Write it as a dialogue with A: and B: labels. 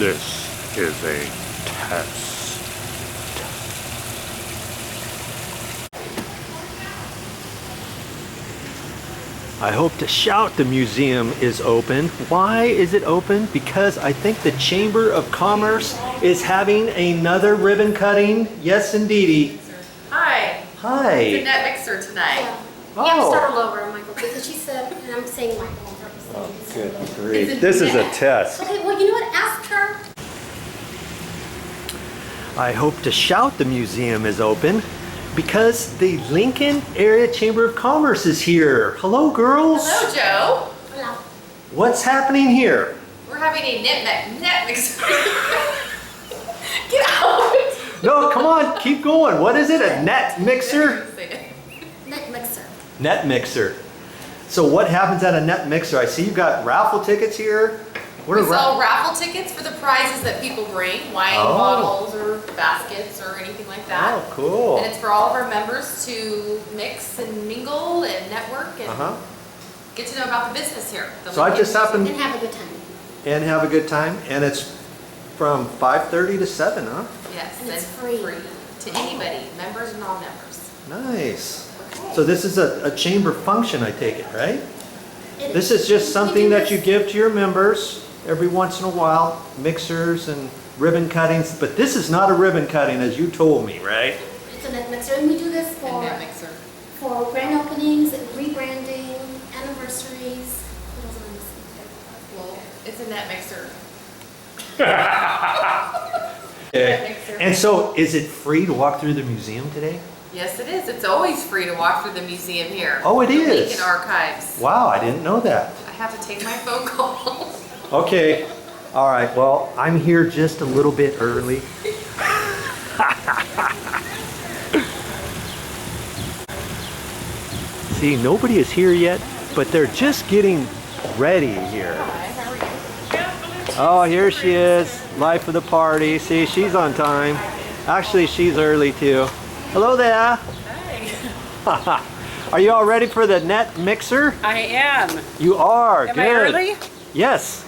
A: This is a test. I hope to shout the museum is open. Why is it open? Because I think the Chamber of Commerce is having another ribbon cutting. Yes, indeedy.
B: Hi.
A: Hi.
B: It's a NetMixer tonight.
C: Yeah.
A: Oh.
C: You have to start all over, Michael, because she said, and I'm saying Michael on purpose.
A: Oh, good grief. This is a test.
C: Okay, well, you know what? Ask her.
A: I hope to shout the museum is open because the Lincoln Area Chamber of Commerce is here. Hello, girls.
B: Hello, Joe.
C: Hello.
A: What's happening here?
B: We're having a NetMixer. Get out.
A: No, come on, keep going. What is it? A NetMixer?
C: NetMixer.
A: NetMixer. So what happens at a NetMixer? I see you've got raffle tickets here. What
B: We
A: are
B: sell raffle tickets for the prizes that people bring, wine bottles or baskets or anything like that.
A: Oh, cool.
B: And it's for all of our members to mix and mingle and network and get to know about the business here.
A: So I just happened
C: And have a good time.
A: and have a good time, and it's from 5:30 to 7, huh?
B: Yes,
C: And it's free.
B: to anybody, members and non-members.
A: Nice. So this is a chamber function, I take it, right?
C: It-
A: This is just
C: we
A: something
C: do
A: that
C: this-
A: you give to your members every once in a while, mixers and ribbon cuttings, but this is not a ribbon cutting as you told me, right?
C: It's a NetMixer, and we do this
B: And
C: for
B: NetMixer.
C: grand openings, rebranding, anniversaries. What else am I missing?
B: Well, it's a NetMixer.
A: Okay.
B: NetMixer.
A: And so is it free to walk through the museum today?
B: Yes, it is. It's always free to walk through the museum here.
A: Oh, it
B: The
A: is?
B: Lincoln Archives.
A: Wow, I didn't know that.
B: I have to take my phone call.
A: Okay. All right. Well, I'm here just a little bit early. See, nobody is here yet, but they're just getting ready here. Oh, here she is. Life of the party. See, she's on time. Actually, she's early too. Hello there.
D: Hi.
A: Are you all ready for the NetMixer?
D: I am.
A: You are.
D: Am
A: Good.
D: I early?
A: Yes.